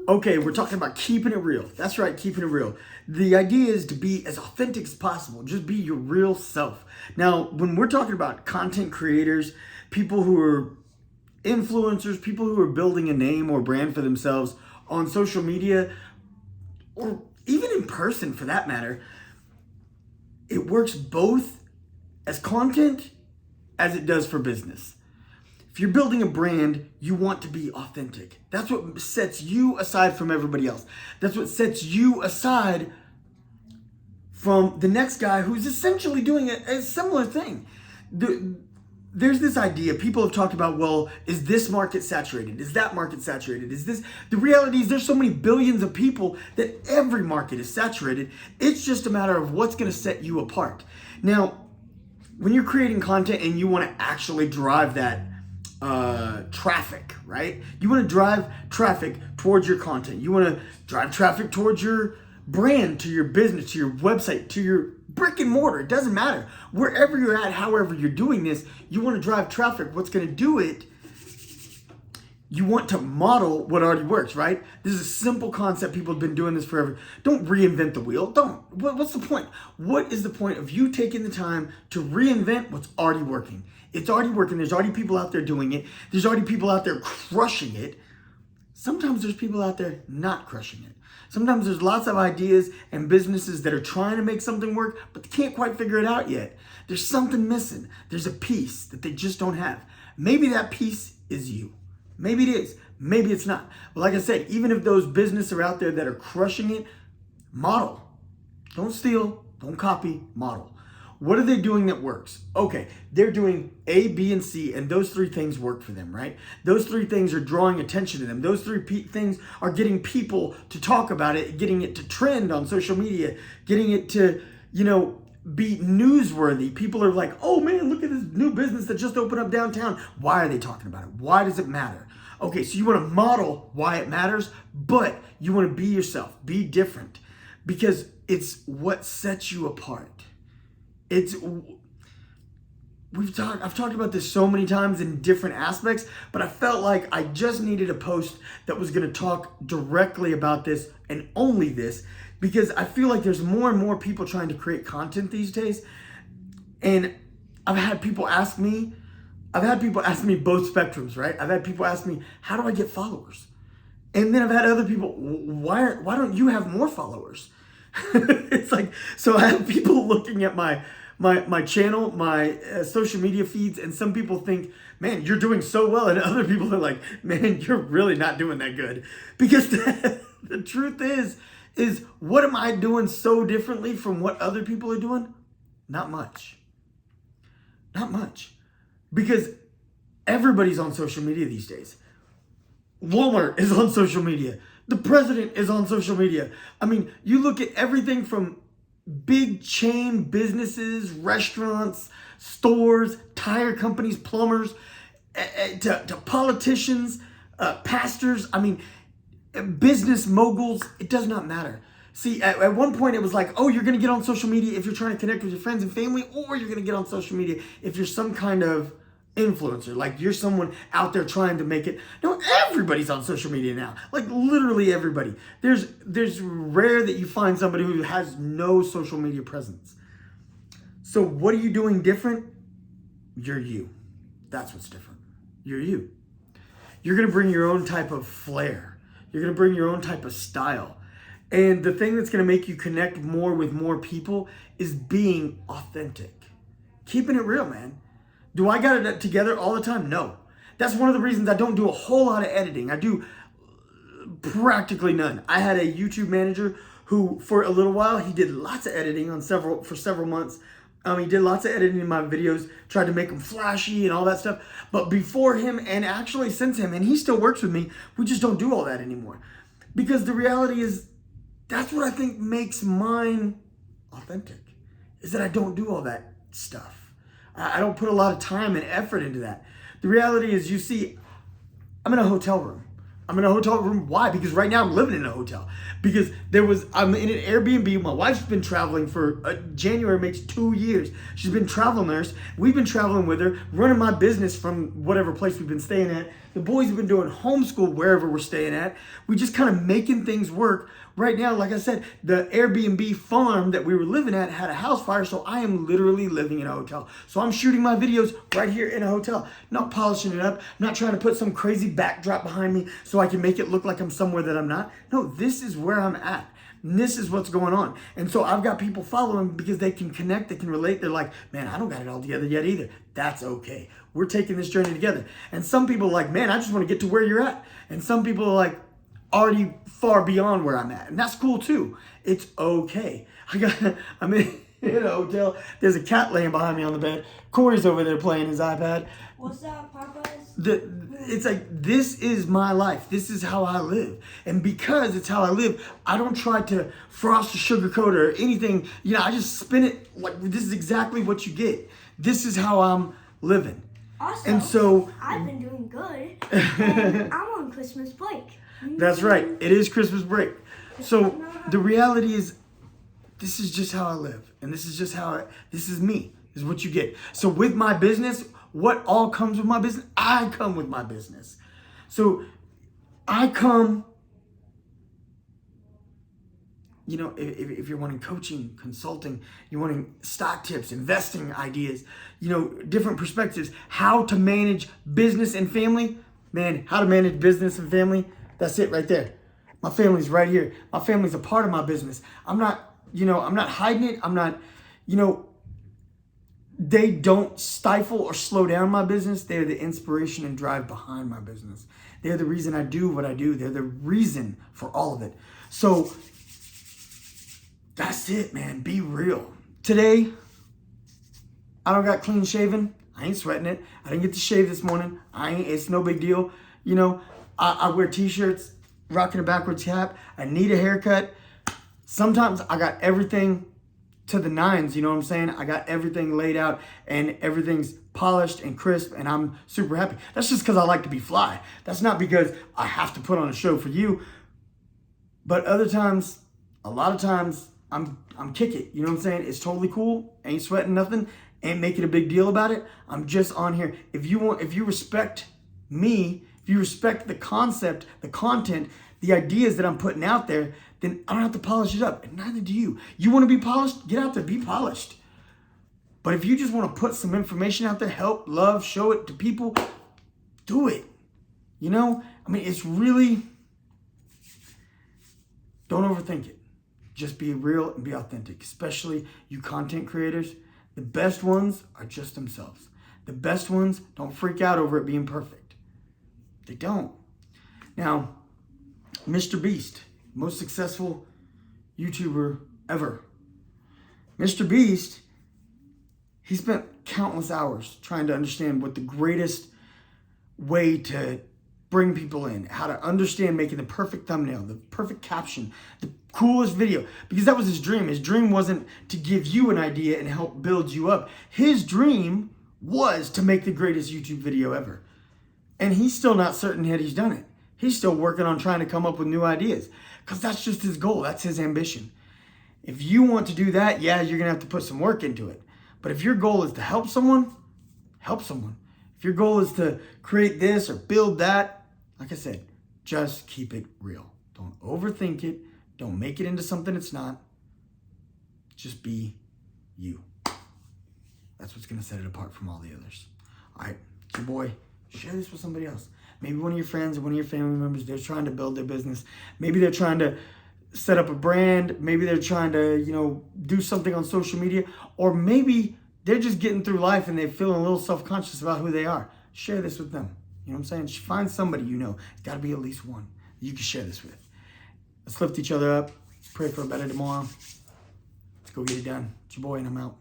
Okay, we're talking about keeping it real. That's right, keeping it real. The idea is to be as authentic as possible. Just be your real self. Now, when we're talking about content creators, people who are influencers, people who are building a name or brand for themselves on social media, or even in person for that matter, it works both as content as it does for business. If you're building a brand, you want to be authentic. That's what sets you aside from everybody else. That's what sets you aside from the next guy who's essentially doing a similar thing. There's this idea, people have talked about, well, is this market saturated? Is that market saturated? Is this, the reality is there's so many billions of people that every market is saturated. It's just a matter of what's gonna set you apart. Now, when you're creating content and you wanna actually drive that traffic, right? You want to drive traffic towards your content. You want to drive traffic towards your brand, to your business, to your website, to your brick and mortar. It doesn't matter. Wherever you're at, however you're doing this, you want to drive traffic. What's going to do it? You want to model what already works, right? This is a simple concept. People have been doing this forever. Don't reinvent the wheel. Don't. What's the point? What is the point of you taking the time to reinvent what's already working? It's already working. There's already people out there doing it. There's already people out there crushing it. Sometimes there's people out there not crushing it. Sometimes there's lots of ideas and businesses that are trying to make something work, but they can't quite figure it out yet. There's something missing. There's a piece that they just don't have. Maybe that piece is you. Maybe it is. Maybe it's not. But like I said, even if those businesses are out there that are crushing it, model. Don't steal. Don't copy. Model. What are they doing that works? Okay, they're doing A, B, and C, and those three things work for them, right? Those three things are drawing attention to them. Those three things are getting people to talk about it, getting it to trend on social media, getting it to, be newsworthy. People are like, oh man, look at this new business that just opened up downtown. Why are they talking about it? Why does it matter? Okay, so you want to model why it matters, but you want to be yourself, be different, because it's what sets you apart. I've talked about this so many times in different aspects, but I felt like I just needed a post that was going to talk directly about this and only this, because I feel like there's more and more people trying to create content these days. And I've had people ask me both spectrums, right? I've had people ask me, how do I get followers? And then I've had other people, why don't you have more followers? It's like, so I have people looking at my channel, my social media feeds, and some people think, man, you're doing so well. And other people are like, man, you're really not doing that good. Because the truth is what am I doing so differently from what other people are doing? Not much. Not much. Because everybody's on social media these days. Walmart is on social media. The president is on social media. I mean, you look at everything from big chain businesses, restaurants, stores, tire companies, plumbers, to politicians, pastors. I mean, business moguls. It does not matter. See, at one point it was like, oh, you're going to get on social media if you're trying to connect with your friends and family, or you're going to get on social media if you're some kind of influencer, like you're someone out there trying to make it. No, everybody's on social media now. Like literally everybody. There's rare that you find somebody who has no social media presence. So what are you doing different? You're you. That's what's different. You're you. You're going to bring your own type of flair. You're going to bring your own type of style. And the thing that's going to make you connect more with more people is being authentic. Keeping it real, man. Do I got it together all the time? No. That's one of the reasons I don't do a whole lot of editing. I do practically none. I had a YouTube manager who, for a little while, he did lots of editing for several months. He did lots of editing in my videos, tried to make them flashy and all that stuff. But before him, and actually since him, and he still works with me, we just don't do all that anymore. Because the reality is, that's what I think makes mine authentic, is that I don't do all that stuff. I don't put a lot of time and effort into that. The reality is, you see, I'm in a hotel room. Why? Because right now I'm living in a hotel. Because I'm in an Airbnb. My wife's been traveling for, January makes 2 years. She's been travel nurse. We've been traveling with her, running my business from whatever place we've been staying at The boys have been doing homeschool wherever we're staying at. We just kind of making things work. Right now, like I said, the Airbnb farm that we were living at had a house fire, so I am literally living in a hotel. So I'm shooting my videos right here in a hotel, not polishing it up, not trying to put some crazy backdrop behind me so I can make it look like I'm somewhere that I'm not. No, this is where I'm at. And this is what's going on. And so I've got people following because they can connect, they can relate. They're like, man, I don't got it all together yet either. That's okay. We're taking this journey together. And some people are like, man, I just want to get to where you're at. And some people are like, already far beyond where I'm at. And that's cool too. It's okay. I'm in a hotel. There's a cat laying behind me on the bed. Corey's over there playing his iPad. What's that, Popeyes? It's like, this is my life. This is how I live. And because it's how I live, I don't try to frost or sugarcoat or anything. You know, I just spin it like this is exactly what you get. This is how I'm living. Also, and so I've been doing good. And I'm on Christmas break. That's right. It is Christmas break. So the reality is, this is just how I live. And this is just this is me, is what you get. So with my business, what all comes with my business? I come with my business. So I come, you know, if you're wanting coaching, consulting, you're wanting stock tips, investing ideas, you know, different perspectives, how to manage business and family, man, how to manage business and family. That's it right there. My family's right here. My family's a part of my business. I'm not hiding it. I'm not, they don't stifle or slow down my business. They're the inspiration and drive behind my business. They're the reason I do what I do. They're the reason for all of it. So that's it, man. Be real. Today, I don't got clean shaven. I ain't sweating it. I didn't get to shave this morning. It's no big deal. You know, I wear t-shirts, rocking a backwards cap. I need a haircut. Sometimes I got everything to the nines, you know what I'm saying? I got everything laid out and everything's polished and crisp and I'm super happy. That's just because I like to be fly. That's not because I have to put on a show for you. But other times, a lot of times, I'm kick it. You know what I'm saying? It's totally cool. Ain't sweating nothing. Ain't making a big deal about it. I'm just on here. If you respect me, if you respect the concept, the content, the ideas that I'm putting out there, then I don't have to polish it up. And neither do you. You want to be polished? Get out there, be polished. But if you just want to put some information out there, help, love, show it to people, do it. You know? I mean, it's really, don't overthink it. Just be real and be authentic, especially you content creators. The best ones are just themselves. The best ones don't freak out over it being perfect. They don't. Now, Mr. Beast, most successful YouTuber ever. Mr. Beast, he spent countless hours trying to understand what the greatest way to bring people in, how to understand making the perfect thumbnail, the perfect caption, the coolest video, because that was his dream. His dream wasn't to give you an idea and help build you up. His dream was to make the greatest YouTube video ever. And he's still not certain that he's done it. He's still working on trying to come up with new ideas because that's just his goal. That's his ambition. If you want to do that, yeah, you're going to have to put some work into it. But if your goal is to help someone, help someone. If your goal is to create this or build that, like I said, just keep it real. Don't overthink it. Don't make it into something it's not. Just be you. That's what's going to set it apart from all the others. All right, it's your boy. Share this with somebody else. Maybe one of your friends or one of your family members, they're trying to build their business. Maybe they're trying to set up a brand. Maybe they're trying to, do something on social media. Or maybe they're just getting through life and they're feeling a little self-conscious about who they are. Share this with them. You know what I'm saying? Find somebody you know. It's got to be at least one you can share this with. Let's lift each other up. Pray for a better tomorrow. Let's go get it done. It's your boy and I'm out.